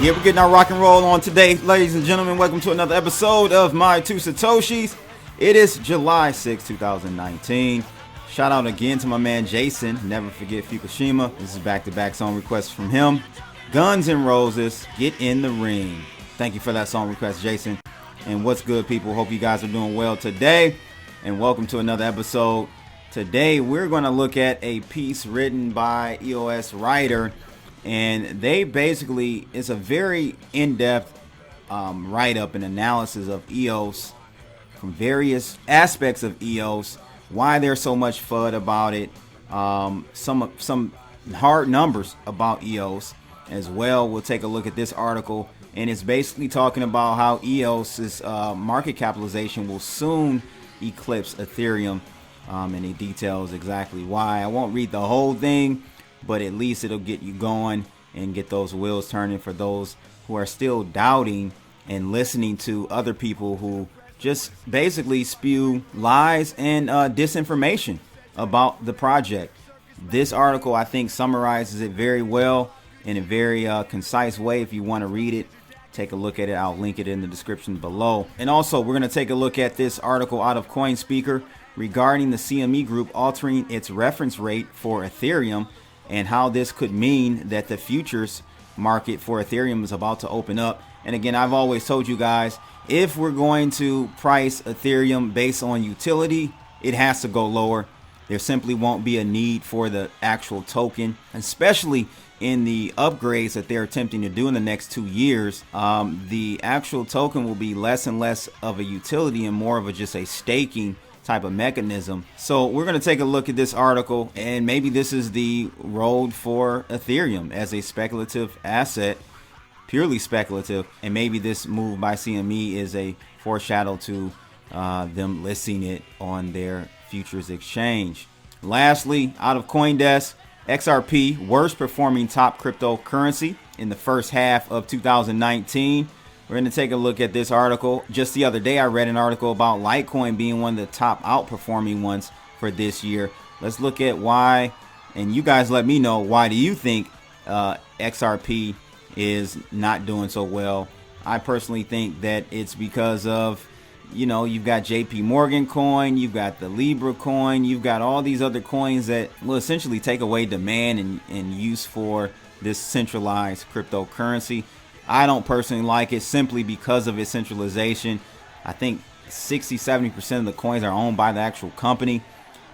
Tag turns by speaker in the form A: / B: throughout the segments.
A: Yeah, we're getting our rock and roll on today, ladies and gentlemen. Welcome to another episode of My Two Satoshis. It is July 6, 2019. Shout out again to my man Jason. Never forget Fukushima. This is back-to-back song requests from him. Guns N' Roses, Get in the Ring. Thank you for that song request, Jason. And what's good, people? Hope you guys are doing well today. And welcome to another episode. Today, we're going to look at a piece written by EOS writer. And they basically, it's a very in-depth write-up and analysis of EOS from various aspects of EOS, why there's so much FUD about it, some hard numbers about EOS as well. We'll take a look at this article, and it's basically talking about how EOS's market capitalization will soon eclipse Ethereum, and it details exactly why. I won't read the whole thing, but at least it'll get you going and get those wheels turning for those who are still doubting and listening to other people who just basically spew lies and disinformation about the project. This article, I think, summarizes it very well in a very concise way. If you want to read it, take a look at it. I'll link it in the description below. And also, we're going to take a look at this article out of CoinSpeaker regarding the CME group altering its reference rate for Ethereum, and how this could mean that the futures market for Ethereum is about to open up. And again, I've always told you guys, if we're going to price Ethereum based on utility, it has to go lower. There simply won't be a need for the actual token, especially in the upgrades that they're attempting to do in the next 2 years. The actual token will be less and less of a utility and more of just a staking type of mechanism. So we're going to take a look at this article, and maybe this is the road for Ethereum as a speculative asset, purely speculative, and maybe this move by CME is a foreshadow to them listing it on their futures exchange. Lastly, out of CoinDesk, XRP, worst performing top cryptocurrency in the first half of 2019. We're going to take a look at this article. Just the other day, I read an article about Litecoin being one of the top outperforming ones for this year. Let's look at why, and you guys let me know, why do you think XRP is not doing so well? I personally think that it's because of, you've got JP Morgan coin, you've got the Libra coin, you've got all these other coins that will essentially take away demand and use for this centralized cryptocurrency. I don't personally like it simply because of its centralization. I think 60-70% of the coins are owned by the actual company,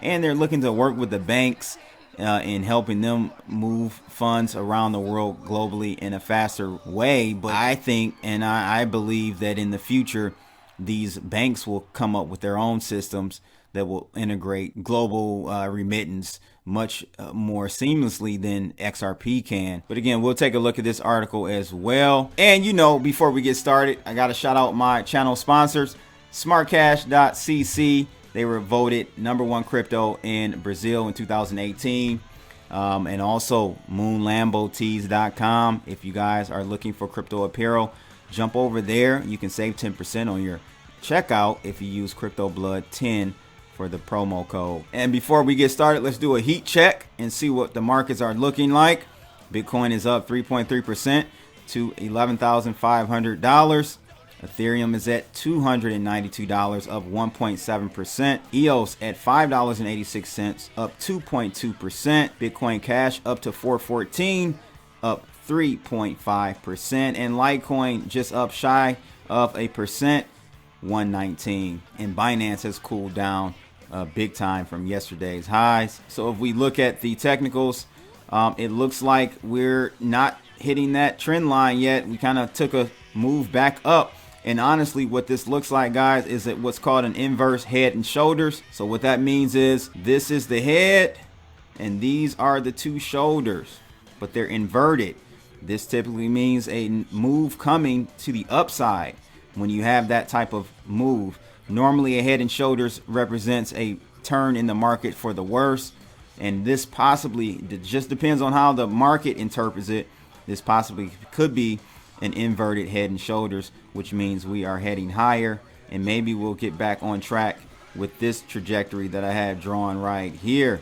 A: and they're looking to work with the banks in helping them move funds around the world globally in a faster way. But I think, and I believe that in the future, these banks will come up with their own systems that will integrate global remittance much more seamlessly than XRP can. But again, we'll take a look at this article as well. And before we get started, I got to shout out my channel sponsors, smartcash.cc. They were voted #1 crypto in Brazil in 2018. And also moonlambotees.com. If you guys are looking for crypto apparel, jump over there. You can save 10% on your checkout if you use CryptoBlood10 for the promo code. And before we get started, let's do a heat check and see what the markets are looking like. Bitcoin is up 3.3% to $11,500. Ethereum is at $292, up 1.7%. EOS at $5.86, up 2.2%. Bitcoin Cash up to $414, up 3.5%. And Litecoin just up shy of 1%, 119. And Binance has cooled down big time from yesterday's highs. So if we look at the technicals, it looks like we're not hitting that trend line yet. We kind of took a move back up. And honestly, what this looks like, guys, is that what's called an inverse head and shoulders. So what that means is this is the head and these are the two shoulders, but they're inverted. This typically means a move coming to the upside. When you have that type of move, normally a head and shoulders represents a turn in the market for the worse. And this possibly, it just depends on how the market interprets it. This possibly could be an inverted head and shoulders, which means we are heading higher, and maybe we'll get back on track with this trajectory that I had drawn right here.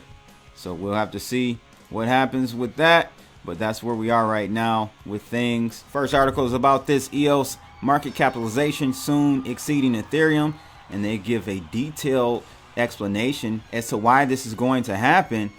A: So we'll have to see what happens with that. but that's where we are right now with things. First article is about this EOS market capitalization soon exceeding Ethereum, and they give a detailed explanation as to why this is going to happen.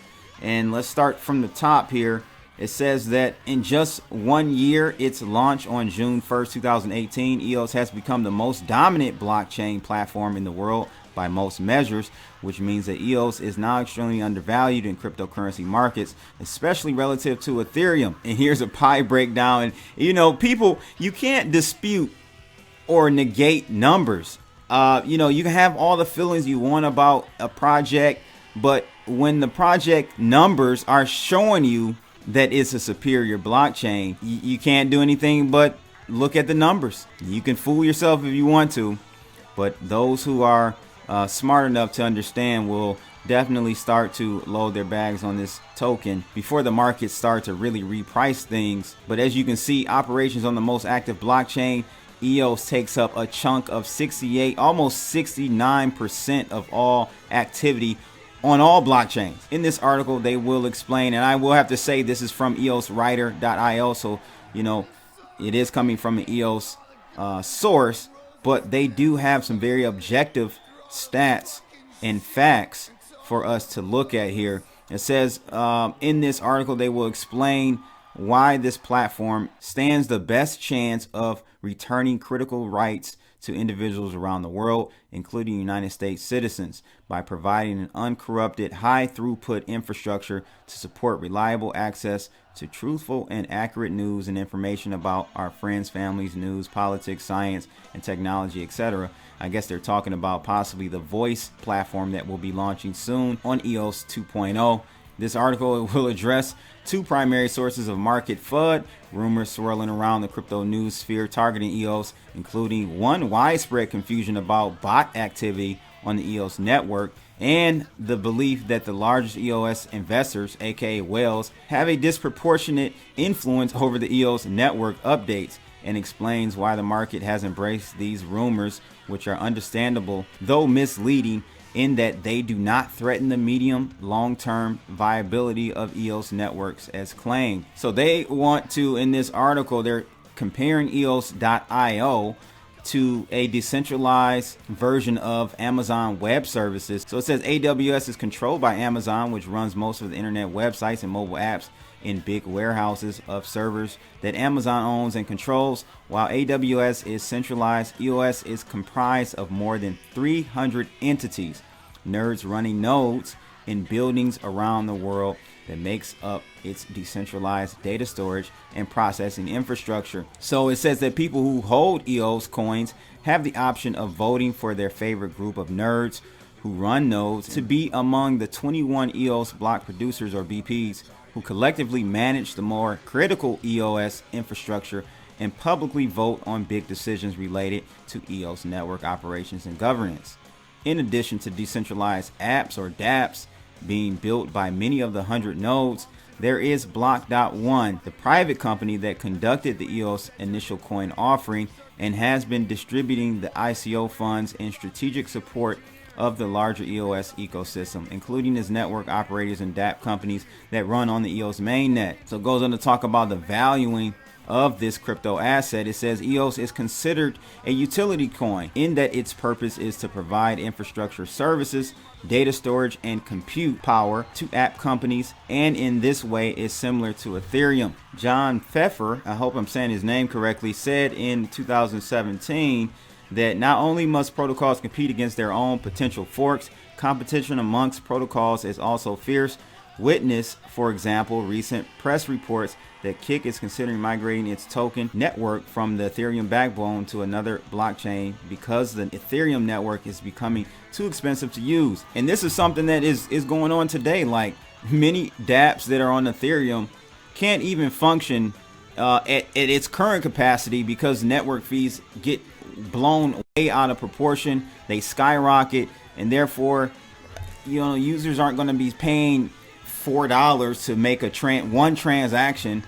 A: And let's start from the top here. It says that in just 1 year, its launch on June 1st, 2018, EOS has become the most dominant blockchain platform in the world by most measures, which means that EOS is now extremely undervalued in cryptocurrency markets, especially relative to Ethereum. And here's a pie breakdown. And people, you can't dispute or negate numbers. You can have all the feelings you want about a project, but when the project numbers are showing you that it's a superior blockchain, you can't do anything but look at the numbers. You can fool yourself if you want to, but those who are smart enough to understand will definitely start to load their bags on this token before the markets start to really reprice things. But as you can see, operations on the most active blockchain, EOS takes up a chunk of 68, almost 69% of all activity on all blockchains. In this article, they will explain, and I will have to say this is from eoswriter.io, so it is coming from an EOS source, but they do have some very objective stats and facts for us to look at here. It says in this article, they will explain why this platform stands the best chance of returning critical rights to individuals around the world, including United States citizens, by providing an uncorrupted, high-throughput infrastructure to support reliable access to truthful and accurate news and information about our friends, families, news, politics, science, and technology, etc. I guess they're talking about possibly the voice platform that will be launching soon on EOS 2.0. This article will address two primary sources of market FUD, rumors swirling around the crypto news sphere targeting EOS, including one, widespread confusion about bot activity on the EOS network, and the belief that the largest EOS investors, aka whales, have a disproportionate influence over the EOS network updates, and explains why the market has embraced these rumors, which are understandable though misleading, in that they do not threaten the medium long-term viability of EOS networks as claimed. So they want to, in this article, they're comparing EOS.io to a decentralized version of Amazon Web Services. So it says AWS is controlled by Amazon, which runs most of the internet websites and mobile apps in big warehouses of servers that Amazon owns and controls. While AWS is centralized, EOS is comprised of more than 300 entities, nerds running nodes in buildings around the world that makes up its decentralized data storage and processing infrastructure. So it says that people who hold EOS coins have the option of voting for their favorite group of nerds who run nodes to be among the 21 EOS block producers, or BPs, who collectively manage the more critical EOS infrastructure and publicly vote on big decisions related to EOS network operations and governance. In addition to decentralized apps, or dApps, being built by many of the 100 nodes, there is Block.one, the private company that conducted the EOS initial coin offering and has been distributing the ICO funds and strategic support of the larger EOS ecosystem, including its network operators and dApp companies that run on the EOS mainnet. So it goes on to talk about the valuing of this crypto asset. It says EOS is considered a utility coin in that its purpose is to provide infrastructure services, data storage, and compute power to app companies, and in this way is similar to Ethereum. John Pfeffer, I hope I'm saying his name correctly, said in 2017 that not only must protocols compete against their own potential forks, competition amongst protocols is also fierce. Witness, for example, recent press reports that Kik is considering migrating its token network from the Ethereum backbone to another blockchain because the Ethereum network is becoming too expensive to use. And this is something that is going on today. Like, many dApps that are on Ethereum can't even function at its current capacity because network fees get blown way out of proportion. They skyrocket, and therefore, users aren't going to be paying $4 to make one transaction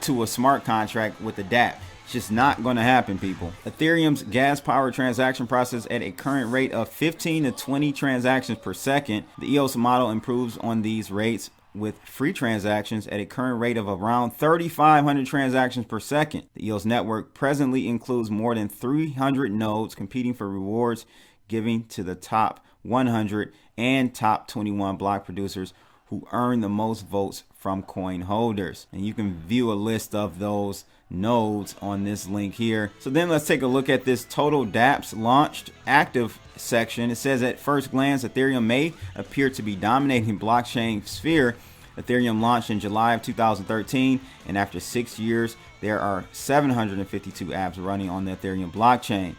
A: to a smart contract with a dApp. It's just not going to happen, people. Ethereum's gas-powered transaction process at a current rate of 15 to 20 transactions per second. The EOS model improves on these rates with free transactions at a current rate of around 3,500 transactions per second. The EOS network presently includes more than 300 nodes competing for rewards, giving to the top 100 and top 21 block producers who earn the most votes from coin holders. And you can view a list of those nodes on this link here. So then let's take a look at this total dApps launched active section. It says at first glance, Ethereum may appear to be dominating blockchain sphere. Ethereum launched in July of 2013, and after 6 years, there are 752 apps running on the Ethereum blockchain.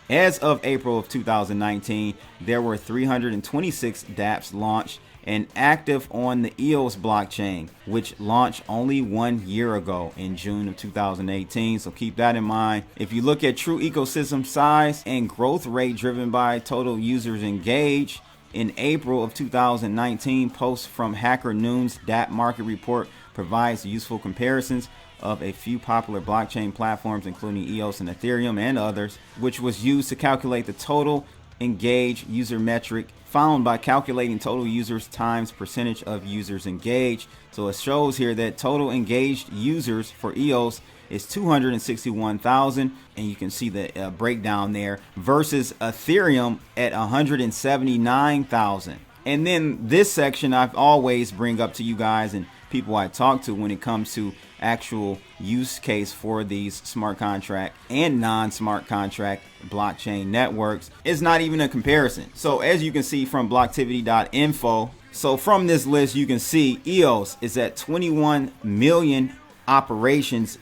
A: As of April of 2019, there were 326 dApps launched and active on the EOS blockchain, which launched only 1 year ago in June of 2018. So keep that in mind. If you look at true ecosystem size and growth rate driven by total users engaged, in April of 2019, posts from Hacker Noon's dApp market report provides useful comparisons of a few popular blockchain platforms, including EOS and Ethereum and others, which was used to calculate the total engaged user metric found by calculating total users times percentage of users engaged. So it shows here that total engaged users for EOS is 261,000, and you can see the breakdown there, versus Ethereum at 179,000. And then this section I've always bring up to you guys and people I talk to when it comes to actual use case for these smart contract and non-smart contract blockchain networks is not even a comparison. So as you can see from blocktivity.info, so from this list you can see EOS is at 21 million operations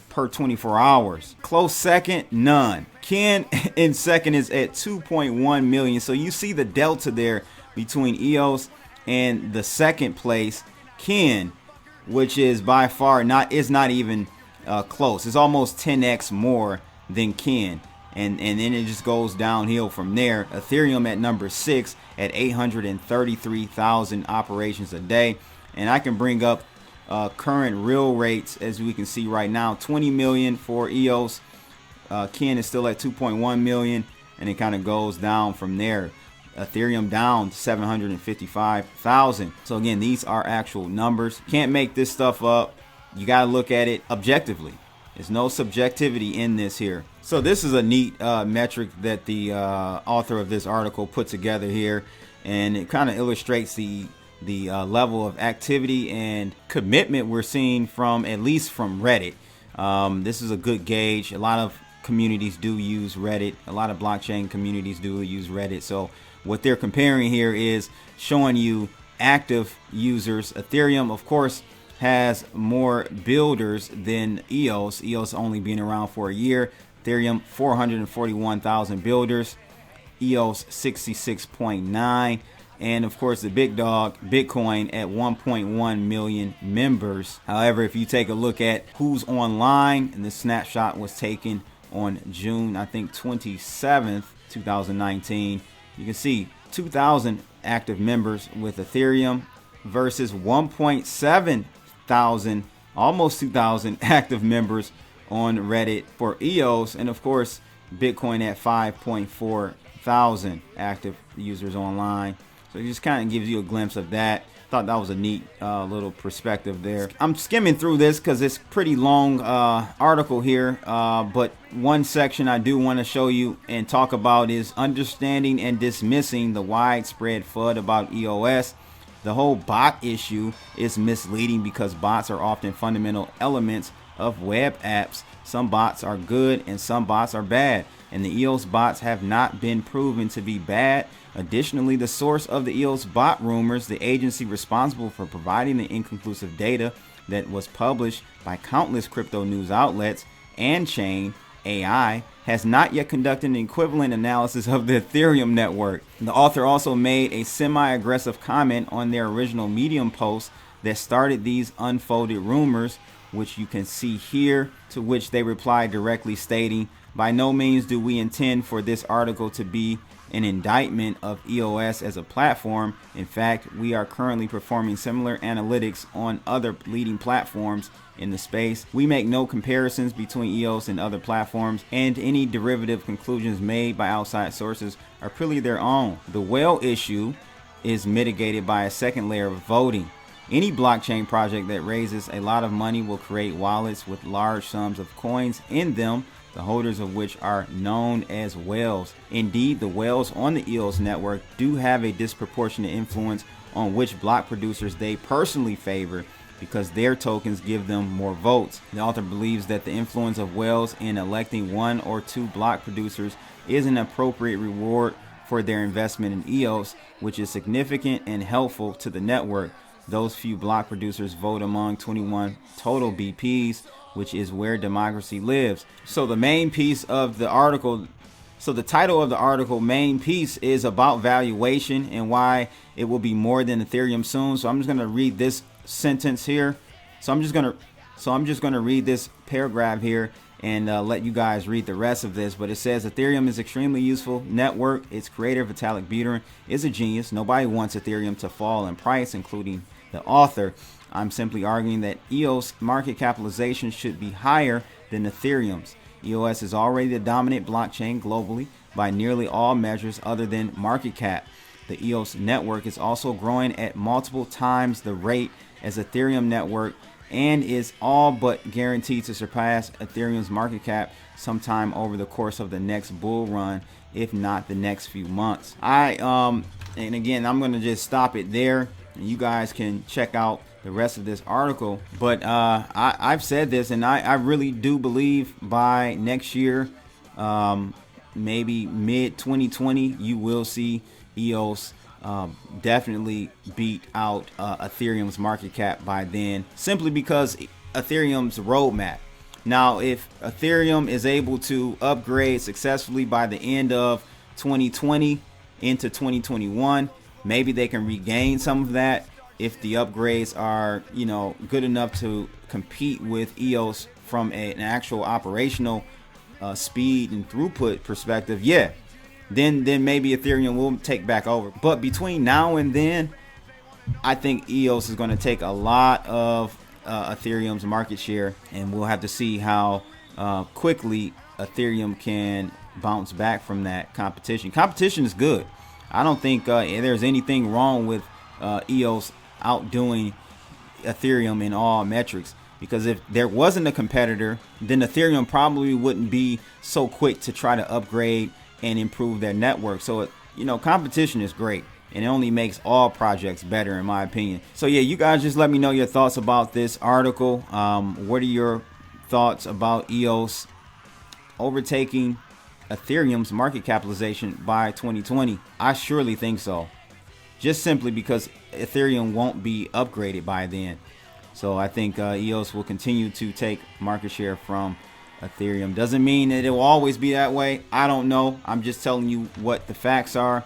A: per 24 hours. Close second, none. Ken in second is at 2.1 million. So you see the delta there between EOS and the second place, Ken, which is by far not even close. It's almost 10x more than Ken. And then it just goes downhill from there. Ethereum at number 6 at 833,000 operations a day. And I can bring up current real rates, as we can see right now, 20 million for EOS. Ken is still at 2.1 million, and it kind of goes down from there. Ethereum down 755,000. So again, these are actual numbers. Can't make this stuff up. You got to look at it objectively. There's no subjectivity in this here. So this is a neat metric that the author of this article put together here, and it kind of illustrates the level of activity and commitment we're seeing from, at least from Reddit. This is a good gauge. A lot of communities do use Reddit. A lot of blockchain communities do use Reddit. So what they're comparing here is showing you active users. Ethereum, of course, has more builders than EOS. EOS only being around for a year. Ethereum, 441,000 builders. EOS, 66.9. And of course, the big dog, Bitcoin, at 1.1 million members. However, if you take a look at who's online, and this snapshot was taken on June, I think, 27th, 2019, you can see 2,000 active members with Ethereum versus 1.7 thousand, almost 2,000 active members on Reddit for EOS. And of course, Bitcoin at 5.4 thousand active users online. So it just kind of gives you a glimpse of that. Thought that was a neat little perspective there. I'm skimming through this because it's pretty long article here, but one section I do want to show you and talk about is understanding and dismissing the widespread FUD about EOS. The whole bot issue is misleading because bots are often fundamental elements of web apps. Some bots are good and some bots are bad, and the EOS bots have not been proven to be bad. Additionally, the source of the EOS bot rumors, the agency responsible for providing the inconclusive data that was published by countless crypto news outlets and Chain AI, has not yet conducted an equivalent analysis of the Ethereum network. The author also made a semi-aggressive comment on their original Medium post that started these unfolded rumors, which you can see here, to which they replied directly stating, "By no means do we intend for this article to be an indictment of EOS as a platform. In fact, we are currently performing similar analytics on other leading platforms in the space. We make no comparisons between EOS and other platforms, and any derivative conclusions made by outside sources are purely their own. The whale issue is mitigated by a second layer of voting. Any blockchain project that raises a lot of money will create wallets with large sums of coins in them, the holders of which are known as whales. Indeed, the whales on the EOS network do have a disproportionate influence on which block producers they personally favor, because their tokens give them more votes. The author believes that the influence of whales in electing one or two block producers is an appropriate reward for their investment in EOS, which is significant and helpful to the network. Those few block producers vote among 21 total BPs, which is where democracy lives. So the main piece of the article, the title of the article, main piece, is about valuation and why it will be more than Ethereum soon. So I'm just going to read this sentence here. So I'm just going to read this paragraph here and let you guys read the rest of this. But it says Ethereum is extremely useful network. Its creator Vitalik Buterin is a genius. Nobody wants Ethereum to fall in price, including the author. I'm simply arguing that EOS market capitalization should be higher than Ethereum's. EOS is already the dominant blockchain globally by nearly all measures other than market cap. The EOS network is also growing at multiple times the rate as Ethereum network and is all but guaranteed to surpass Ethereum's market cap sometime over the course of the next bull run, if not the next few months. And again, I'm going to just stop it there. You guys can check out the rest of this article. But I've said this, and I really do believe by next year, maybe mid 2020, you will see EOS definitely beat out Ethereum's market cap by then, simply because Ethereum's roadmap. Now, if Ethereum is able to upgrade successfully by the end of 2020 into 2021, maybe they can regain some of that if the upgrades are, good enough to compete with EOS from an actual operational speed and throughput perspective. Yeah, then maybe Ethereum will take back over. But between now and then, I think EOS is going to take a lot of Ethereum's market share, and we'll have to see how quickly Ethereum can bounce back from that competition. Competition is good. I don't think there's anything wrong with EOS outdoing Ethereum in all metrics, because if there wasn't a competitor, then Ethereum probably wouldn't be so quick to try to upgrade and improve their network. So, competition is great, and it only makes all projects better, in my opinion. So yeah, you guys just let me know your thoughts about this article. What are your thoughts about EOS overtaking Ethereum's market capitalization by 2020? I surely think so, just simply because Ethereum won't be upgraded by then. So I think EOS will continue to take market share from Ethereum. Doesn't mean that it will always be that way. I don't know. I'm just telling you what the facts are,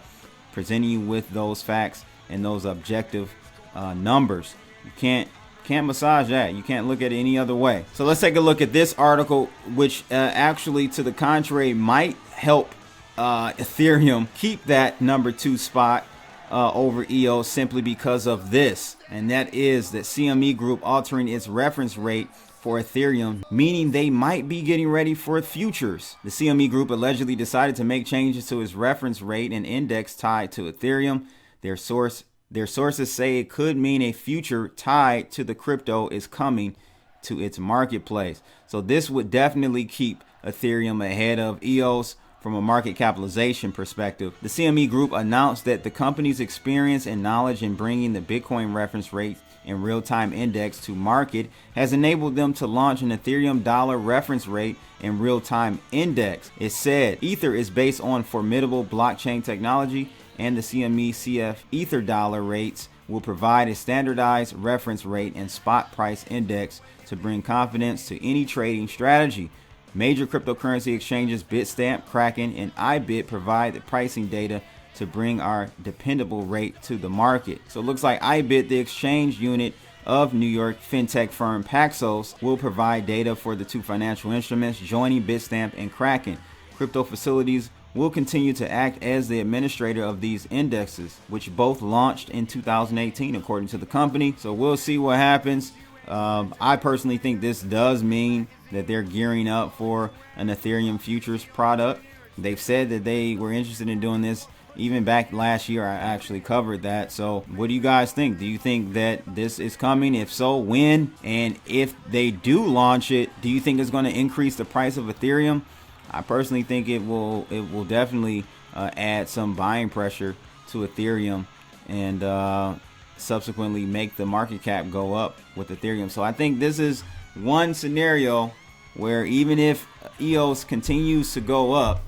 A: presenting you with those facts and those objective numbers. You can't massage that. You can't look at it any other way. So let's take a look at this article, which actually, to the contrary, might help Ethereum keep that number 2 spot over EOS, simply because of this, and that is that CME Group altering its reference rate for Ethereum, meaning they might be getting ready for futures. The CME Group allegedly decided to make changes to its reference rate and index tied to Ethereum. Their sources say it could mean a future tied to the crypto is coming to its marketplace. So this would definitely keep Ethereum ahead of EOS from a market capitalization perspective. The CME Group announced that the company's experience and knowledge in bringing the Bitcoin reference rate and real-time index to market has enabled them to launch an Ethereum dollar reference rate and real-time index. It said Ether is based on formidable blockchain technology, and the CME CF Ether dollar rates will provide a standardized reference rate and spot price index to bring confidence to any trading strategy. Major cryptocurrency exchanges Bitstamp, Kraken, and iBit provide the pricing data to bring our dependable rate to the market. So it looks like iBit, the exchange unit of New York fintech firm Paxos, will provide data for the 2 financial instruments joining Bitstamp and Kraken. Crypto Facilities will continue to act as the administrator of these indexes, which both launched in 2018, according to the company. So we'll see what happens. I personally think this does mean that they're gearing up for an Ethereum futures product. They've said that they were interested in doing this Even back last year, I actually covered that. So what do you guys think? Do you think that this is coming? If so, when? And if they do launch it, do you think it's going to increase the price of Ethereum? I personally think it will definitely add some buying pressure to Ethereum and subsequently make the market cap go up with Ethereum. So I think this is one scenario where even if EOS continues to go up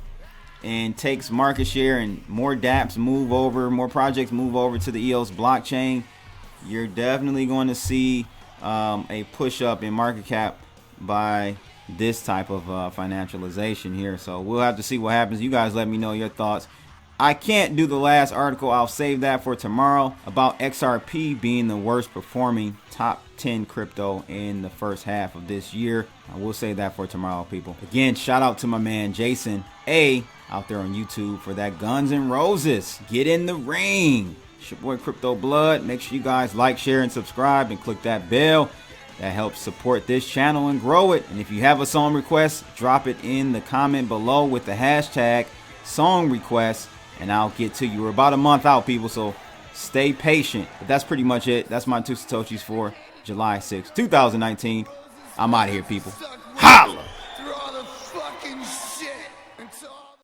A: and takes market share and more dApps move over, more projects move over to the EOS blockchain, you're definitely going to see a push up in market cap by this type of financialization here. So we'll have to see what happens. You guys let me know your thoughts. I can't do the last article. I'll save that for tomorrow about XRP being the worst performing top 10 crypto in the first half of this year. I will save that for tomorrow, people. Again, shout out to my man Jason A out there on YouTube for that Guns N' Roses. Get in the ring. It's your boy Crypto Blood. Make sure you guys like, share, and subscribe and click that bell. That helps support this channel and grow it. And if you have a song request, drop it in the comment below with the hashtag song request, and I'll get to you. We're about a month out, people, so stay patient. But that's pretty much it. That's my 2 Satoshis for July 6, 2019. I'm out of here, people.